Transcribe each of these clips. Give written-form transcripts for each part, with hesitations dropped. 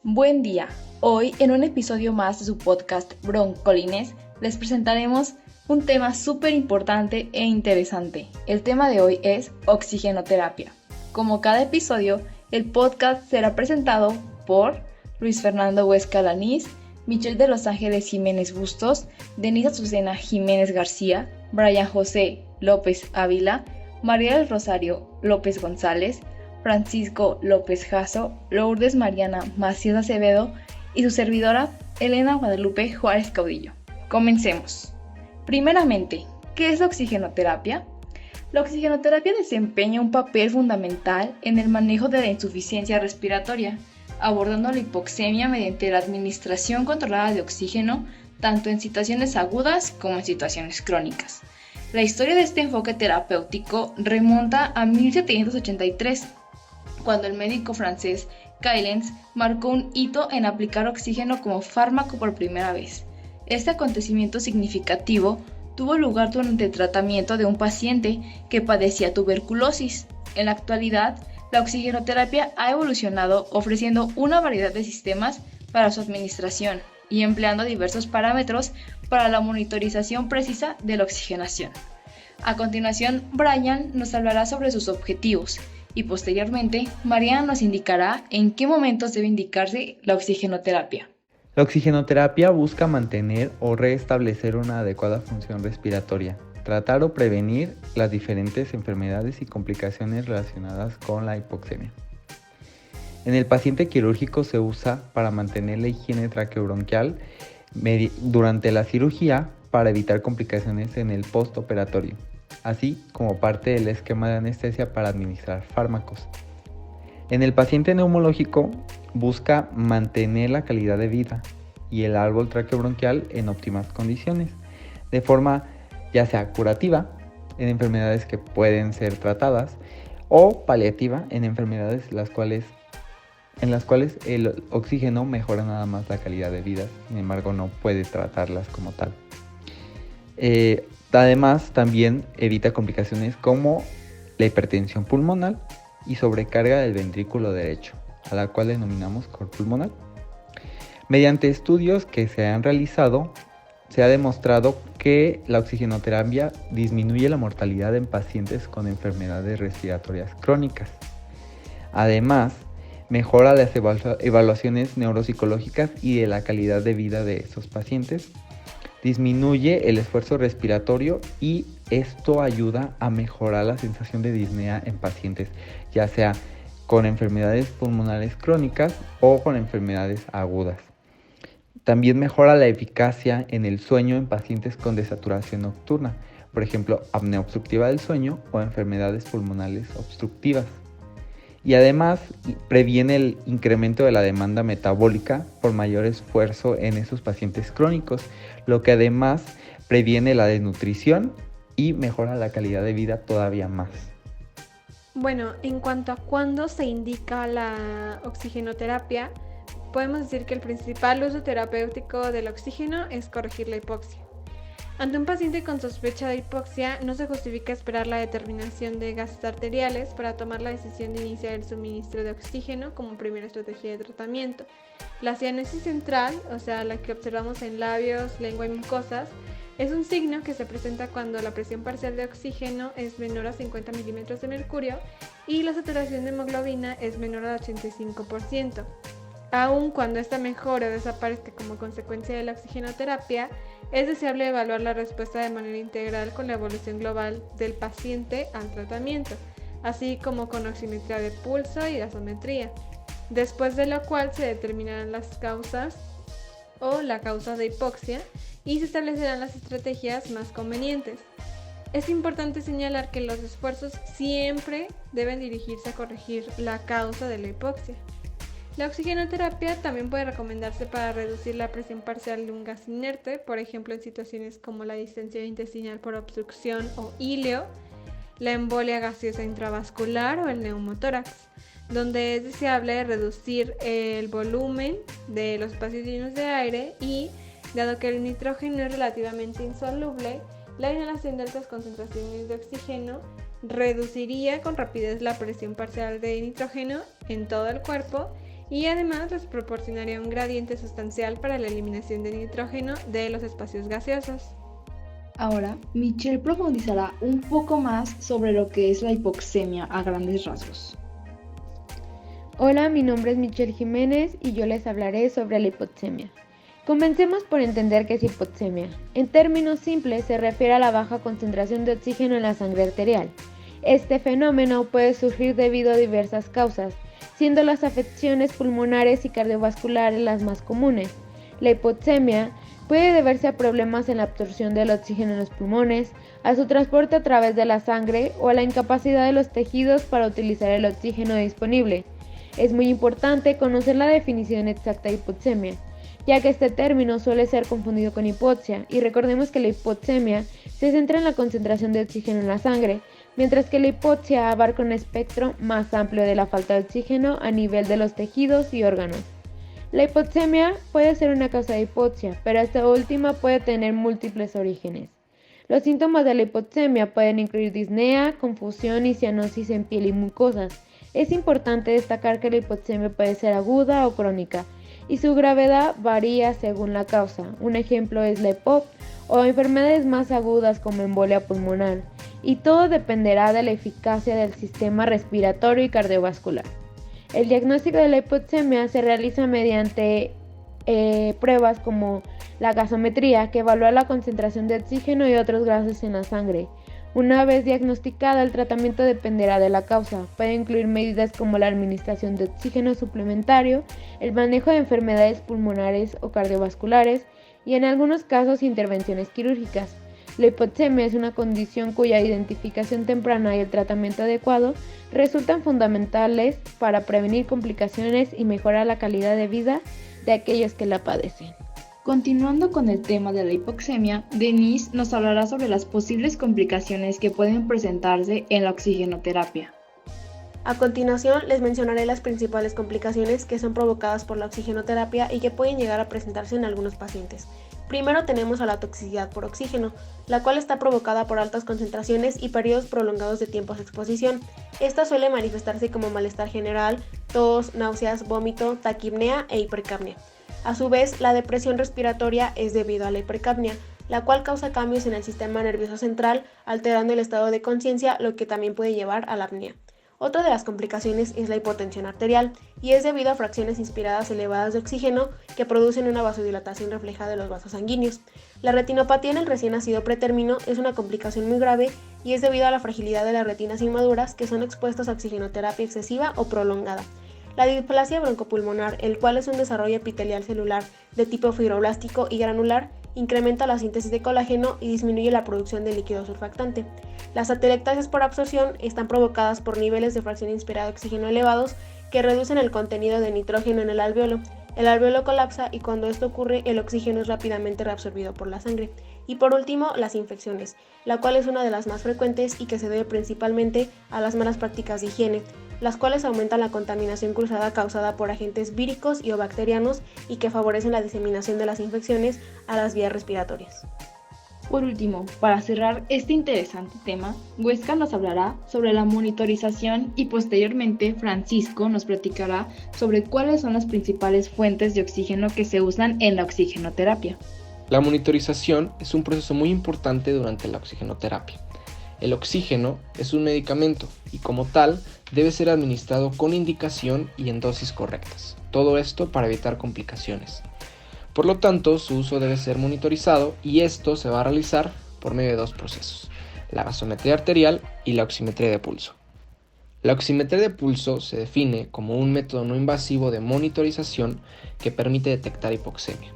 Buen día. Hoy, en un episodio más de su podcast Broncolines, les presentaremos un tema súper importante e interesante. El tema de hoy es oxigenoterapia. Como cada episodio, el podcast será presentado por Luis Fernando Huesca Lanís, Michelle de Los Ángeles Jiménez Bustos, Denise Azucena Jiménez García, Brian José López Ávila, María del Rosario López González, Francisco López Jasso, Lourdes Mariana Macías Acevedo y su servidora Elena Guadalupe Juárez Caudillo. Comencemos. Primeramente, ¿qué es la oxigenoterapia? La oxigenoterapia desempeña un papel fundamental en el manejo de la insuficiencia respiratoria, abordando la hipoxemia mediante la administración controlada de oxígeno, tanto en situaciones agudas como en situaciones crónicas. La historia de este enfoque terapéutico remonta a 1783, cuando el médico francés Cailens marcó un hito en aplicar oxígeno como fármaco por primera vez. Este acontecimiento significativo tuvo lugar durante el tratamiento de un paciente que padecía tuberculosis. En la actualidad, la oxigenoterapia ha evolucionado ofreciendo una variedad de sistemas para su administración y empleando diversos parámetros para la monitorización precisa de la oxigenación. A continuación, Brian nos hablará sobre sus objetivos y posteriormente, Mariana nos indicará en qué momentos debe indicarse la oxigenoterapia. La oxigenoterapia busca mantener o restablecer una adecuada función respiratoria, tratar o prevenir las diferentes enfermedades y complicaciones relacionadas con la hipoxemia. En el paciente quirúrgico se usa para mantener la higiene traqueobronquial durante la cirugía para evitar complicaciones en el postoperatorio, así como parte del esquema de anestesia para administrar fármacos. En el paciente neumológico busca mantener la calidad de vida y el árbol traqueobronquial en óptimas condiciones, de forma ya sea curativa en enfermedades que pueden ser tratadas o paliativa en enfermedades en las cuales el oxígeno mejora nada más la calidad de vida, sin embargo no puede tratarlas como tal. Además, también evita complicaciones como la hipertensión pulmonar y sobrecarga del ventrículo derecho, a la cual denominamos cor pulmonar. Mediante estudios que se han realizado, se ha demostrado que la oxigenoterapia disminuye la mortalidad en pacientes con enfermedades respiratorias crónicas. Además, mejora las evaluaciones neuropsicológicas y de la calidad de vida de esos pacientes. Disminuye el esfuerzo respiratorio y esto ayuda a mejorar la sensación de disnea en pacientes, ya sea con enfermedades pulmonares crónicas o con enfermedades agudas. También mejora la eficacia en el sueño en pacientes con desaturación nocturna, por ejemplo, apnea obstructiva del sueño o enfermedades pulmonares obstructivas. Y además previene el incremento de la demanda metabólica por mayor esfuerzo en esos pacientes crónicos, lo que además previene la desnutrición y mejora la calidad de vida todavía más. Bueno, en cuanto a cuándo se indica la oxigenoterapia, podemos decir que el principal uso terapéutico del oxígeno es corregir la hipoxia. Ante un paciente con sospecha de hipoxia, no se justifica esperar la determinación de gases arteriales para tomar la decisión de iniciar el suministro de oxígeno como primera estrategia de tratamiento. La cianosis central, o sea, la que observamos en labios, lengua y mucosas, es un signo que se presenta cuando la presión parcial de oxígeno es menor a 50 milímetros de mercurio y la saturación de hemoglobina es menor al 85%. Aun cuando esta mejora desaparezca como consecuencia de la oxigenoterapia, es deseable evaluar la respuesta de manera integral con la evolución global del paciente al tratamiento, así como con oximetría de pulso y gasometría, después de lo cual se determinarán las causas o la causa de hipoxia y se establecerán las estrategias más convenientes. Es importante señalar que los esfuerzos siempre deben dirigirse a corregir la causa de la hipoxia. La oxigenoterapia también puede recomendarse para reducir la presión parcial de un gas inerte, por ejemplo en situaciones como la distensión intestinal por obstrucción o ileo, la embolia gaseosa intravascular o el neumotórax, donde es deseable reducir el volumen de los espacios llenos de aire y, dado que el nitrógeno es relativamente insoluble, la inhalación de altas concentraciones de oxígeno reduciría con rapidez la presión parcial de nitrógeno en todo el cuerpo y además les proporcionaría un gradiente sustancial para la eliminación de nitrógeno de los espacios gaseosos. Ahora, Michelle profundizará un poco más sobre lo que es la hipoxemia a grandes rasgos. Hola, mi nombre es Michelle Jiménez y yo les hablaré sobre la hipoxemia. Comencemos por entender qué es hipoxemia. En términos simples, se refiere a la baja concentración de oxígeno en la sangre arterial. Este fenómeno puede surgir debido a diversas causas, siendo las afecciones pulmonares y cardiovasculares las más comunes. La hipoxemia puede deberse a problemas en la absorción del oxígeno en los pulmones, a su transporte a través de la sangre o a la incapacidad de los tejidos para utilizar el oxígeno disponible. Es muy importante conocer la definición exacta de hipoxemia, ya que este término suele ser confundido con hipoxia, y recordemos que la hipoxemia se centra en la concentración de oxígeno en la sangre, mientras que la hipoxia abarca un espectro más amplio de la falta de oxígeno a nivel de los tejidos y órganos. La hipoxemia puede ser una causa de hipoxia, pero esta última puede tener múltiples orígenes. Los síntomas de la hipoxemia pueden incluir disnea, confusión y cianosis en piel y mucosas. Es importante destacar que la hipoxemia puede ser aguda o crónica, y su gravedad varía según la causa. Un ejemplo es la EPOC o enfermedades más agudas como embolia pulmonar, y todo dependerá de la eficacia del sistema respiratorio y cardiovascular. El diagnóstico de la hipoxemia se realiza mediante pruebas como la gasometría, que evalúa la concentración de oxígeno y otros gases en la sangre. Una vez diagnosticada, el tratamiento dependerá de la causa. Puede incluir medidas como la administración de oxígeno suplementario, el manejo de enfermedades pulmonares o cardiovasculares y en algunos casos intervenciones quirúrgicas. La hipoxemia es una condición cuya identificación temprana y el tratamiento adecuado resultan fundamentales para prevenir complicaciones y mejorar la calidad de vida de aquellos que la padecen. Continuando con el tema de la hipoxemia, Denise nos hablará sobre las posibles complicaciones que pueden presentarse en la oxigenoterapia. A continuación, les mencionaré las principales complicaciones que son provocadas por la oxigenoterapia y que pueden llegar a presentarse en algunos pacientes. Primero tenemos a la toxicidad por oxígeno, la cual está provocada por altas concentraciones y periodos prolongados de tiempos de exposición. Esta suele manifestarse como malestar general, tos, náuseas, vómito, taquipnea e hipercapnia. A su vez, la depresión respiratoria es debido a la hipercapnia, la cual causa cambios en el sistema nervioso central, alterando el estado de conciencia, lo que también puede llevar a la apnea. Otra de las complicaciones es la hipotensión arterial, y es debido a fracciones inspiradas elevadas de oxígeno que producen una vasodilatación reflejada de los vasos sanguíneos. La retinopatía en el recién nacido pretérmino es una complicación muy grave y es debido a la fragilidad de las retinas inmaduras que son expuestas a oxigenoterapia excesiva o prolongada. La displasia broncopulmonar, el cual es un desarrollo epitelial celular de tipo fibroblástico y granular, incrementa la síntesis de colágeno y disminuye la producción de líquido surfactante. Las atelectasias por absorción están provocadas por niveles de fracción inspirada de oxígeno elevados que reducen el contenido de nitrógeno en el alveolo. El alveolo colapsa y cuando esto ocurre, el oxígeno es rápidamente reabsorbido por la sangre. Y por último, las infecciones, la cual es una de las más frecuentes y que se debe principalmente a las malas prácticas de higiene, las cuales aumentan la contaminación cruzada causada por agentes víricos y o bacterianos y que favorecen la diseminación de las infecciones a las vías respiratorias. Por último, para cerrar este interesante tema, Huesca nos hablará sobre la monitorización y posteriormente Francisco nos platicará sobre cuáles son las principales fuentes de oxígeno que se usan en la oxigenoterapia. La monitorización es un proceso muy importante durante la oxigenoterapia. El oxígeno es un medicamento y como tal debe ser administrado con indicación y en dosis correctas. Todo esto para evitar complicaciones. Por lo tanto, su uso debe ser monitorizado y esto se va a realizar por medio de dos procesos, la gasometría arterial y la oximetría de pulso. La oximetría de pulso se define como un método no invasivo de monitorización que permite detectar hipoxemia.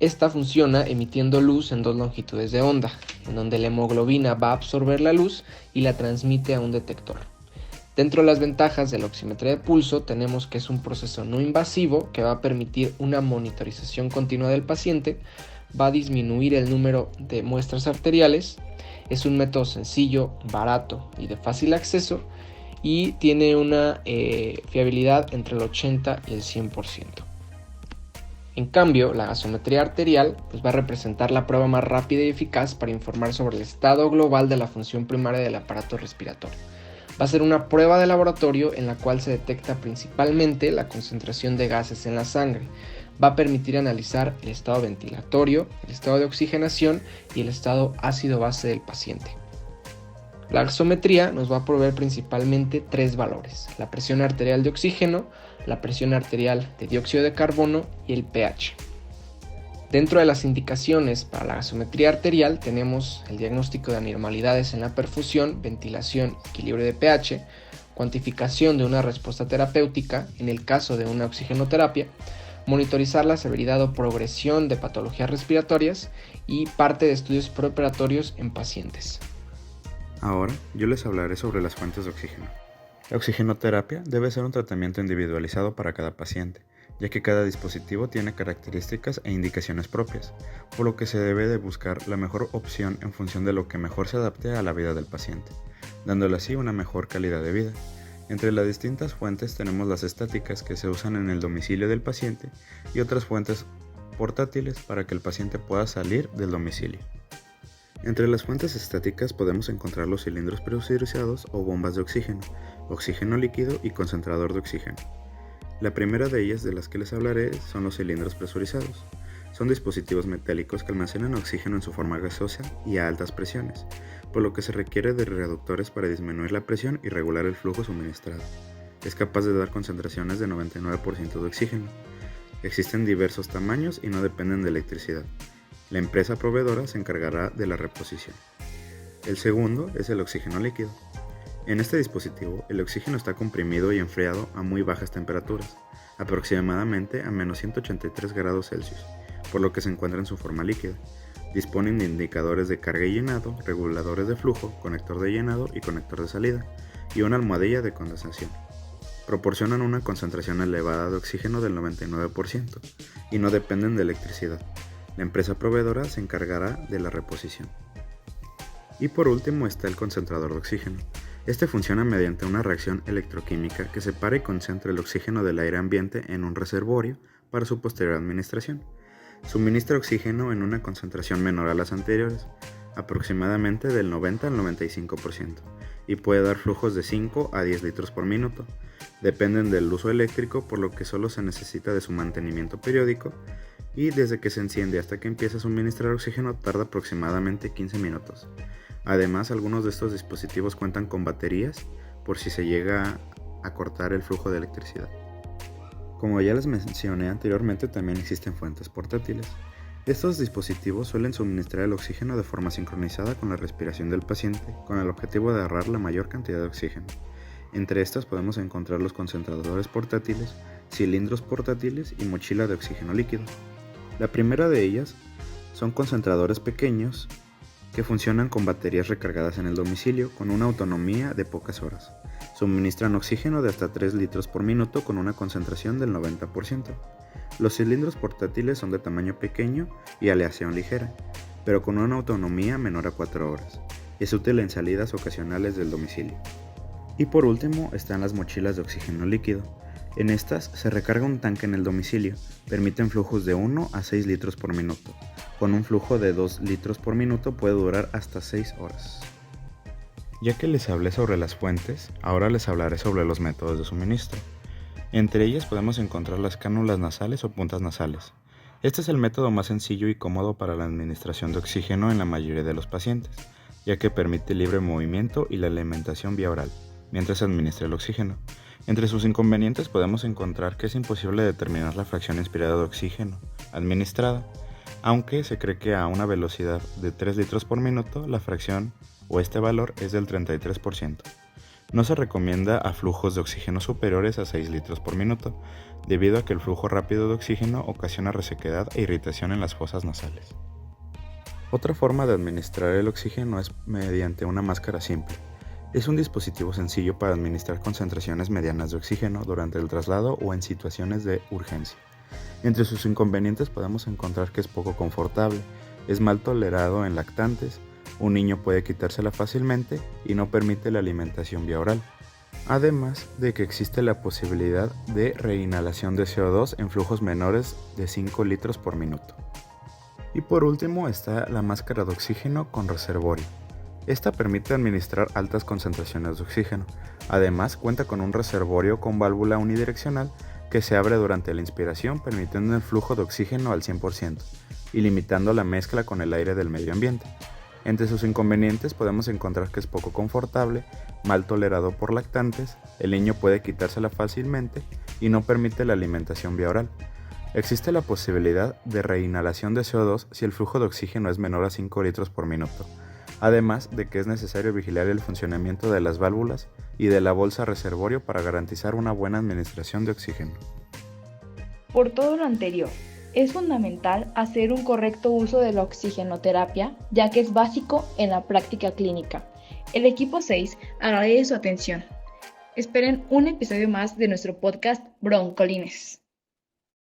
Esta funciona emitiendo luz en dos longitudes de onda, en donde la hemoglobina va a absorber la luz y la transmite a un detector. Dentro de las ventajas de la oximetría de pulso tenemos que es un proceso no invasivo que va a permitir una monitorización continua del paciente, va a disminuir el número de muestras arteriales, es un método sencillo, barato y de fácil acceso y tiene una fiabilidad entre el 80 y el 100%. En cambio, la gasometría arterial va a representar la prueba más rápida y eficaz para informar sobre el estado global de la función primaria del aparato respiratorio. Va a ser una prueba de laboratorio en la cual se detecta principalmente la concentración de gases en la sangre. Va a permitir analizar el estado ventilatorio, el estado de oxigenación y el estado ácido-base del paciente. La gasometría nos va a proveer principalmente 3 valores: la presión arterial de oxígeno, la presión arterial de dióxido de carbono y el pH. Dentro de las indicaciones para la gasometría arterial tenemos el diagnóstico de anormalidades en la perfusión, ventilación, equilibrio de pH, cuantificación de una respuesta terapéutica en el caso de una oxigenoterapia, monitorizar la severidad o progresión de patologías respiratorias y parte de estudios preoperatorios en pacientes. Ahora yo les hablaré sobre las fuentes de oxígeno. La oxigenoterapia debe ser un tratamiento individualizado para cada paciente, ya que cada dispositivo tiene características e indicaciones propias, por lo que se debe de buscar la mejor opción en función de lo que mejor se adapte a la vida del paciente, dándole así una mejor calidad de vida. Entre las distintas fuentes tenemos las estáticas que se usan en el domicilio del paciente y otras fuentes portátiles para que el paciente pueda salir del domicilio. Entre las fuentes estáticas podemos encontrar los cilindros presurizados o bombas de oxígeno, oxígeno líquido y concentrador de oxígeno. La primera de ellas de las que les hablaré son los cilindros presurizados. Son dispositivos metálicos que almacenan oxígeno en su forma gaseosa y a altas presiones, por lo que se requiere de reductores para disminuir la presión y regular el flujo suministrado. Es capaz de dar concentraciones de 99% de oxígeno. Existen diversos tamaños y no dependen de electricidad. La empresa proveedora se encargará de la reposición. El segundo es el oxígeno líquido. En este dispositivo, el oxígeno está comprimido y enfriado a muy bajas temperaturas, aproximadamente a menos 183 grados Celsius, por lo que se encuentra en su forma líquida. Disponen de indicadores de carga y llenado, reguladores de flujo, conector de llenado y conector de salida, y una almohadilla de condensación. Proporcionan una concentración elevada de oxígeno del 99% y no dependen de electricidad. La empresa proveedora se encargará de la reposición. Y por último está el concentrador de oxígeno. Este funciona mediante una reacción electroquímica que separa y concentra el oxígeno del aire ambiente en un reservorio para su posterior administración. Suministra oxígeno en una concentración menor a las anteriores, aproximadamente del 90 al 95%, y puede dar flujos de 5 a 10 litros por minuto. Dependen del uso eléctrico, por lo que solo se necesita de su mantenimiento periódico, y desde que se enciende hasta que empieza a suministrar oxígeno tarda aproximadamente 15 minutos. Además, algunos de estos dispositivos cuentan con baterías por si se llega a cortar el flujo de electricidad. Como ya les mencioné anteriormente, también existen fuentes portátiles. Estos dispositivos suelen suministrar el oxígeno de forma sincronizada con la respiración del paciente, con el objetivo de ahorrar la mayor cantidad de oxígeno. Entre estas podemos encontrar los concentradores portátiles, cilindros portátiles y mochila de oxígeno líquido. La primera de ellas son concentradores pequeños que funcionan con baterías recargadas en el domicilio con una autonomía de pocas horas. Suministran oxígeno de hasta 3 litros por minuto con una concentración del 90%. Los cilindros portátiles son de tamaño pequeño y aleación ligera, pero con una autonomía menor a 4 horas. Es útil en salidas ocasionales del domicilio. Y por último están las mochilas de oxígeno líquido. En estas se recarga un tanque en el domicilio, permiten flujos de 1 a 6 litros por minuto. Con un flujo de 2 litros por minuto puede durar hasta 6 horas. Ya que les hablé sobre las fuentes, ahora les hablaré sobre los métodos de suministro. Entre ellas podemos encontrar las cánulas nasales o puntas nasales. Este es el método más sencillo y cómodo para la administración de oxígeno en la mayoría de los pacientes, ya que permite libre movimiento y la alimentación vía oral, mientras se administra el oxígeno. Entre sus inconvenientes podemos encontrar que es imposible determinar la fracción inspirada de oxígeno administrada, aunque se cree que a una velocidad de 3 litros por minuto la fracción o este valor es del 33%. No se recomienda a flujos de oxígeno superiores a 6 litros por minuto, debido a que el flujo rápido de oxígeno ocasiona resequedad e irritación en las fosas nasales. Otra forma de administrar el oxígeno es mediante una máscara simple. Es un dispositivo sencillo para administrar concentraciones medianas de oxígeno durante el traslado o en situaciones de urgencia. Entre sus inconvenientes podemos encontrar que es poco confortable, es mal tolerado en lactantes, un niño puede quitársela fácilmente y no permite la alimentación vía oral. Además de que existe la posibilidad de reinhalación de CO2 en flujos menores de 5 litros por minuto. Y por último está la máscara de oxígeno con reservorio. Esta permite administrar altas concentraciones de oxígeno. Además, cuenta con un reservorio con válvula unidireccional que se abre durante la inspiración, permitiendo el flujo de oxígeno al 100% y limitando la mezcla con el aire del medio ambiente. Entre sus inconvenientes podemos encontrar que es poco confortable, mal tolerado por lactantes, el niño puede quitársela fácilmente y no permite la alimentación vía oral. Existe la posibilidad de reinhalación de CO2 si el flujo de oxígeno es menor a 5 litros por minuto, además de que es necesario vigilar el funcionamiento de las válvulas y de la bolsa reservorio para garantizar una buena administración de oxígeno. Por todo lo anterior, es fundamental hacer un correcto uso de la oxigenoterapia, ya que es básico en la práctica clínica. El equipo 6 agradece su atención. Esperen un episodio más de nuestro podcast Broncolines.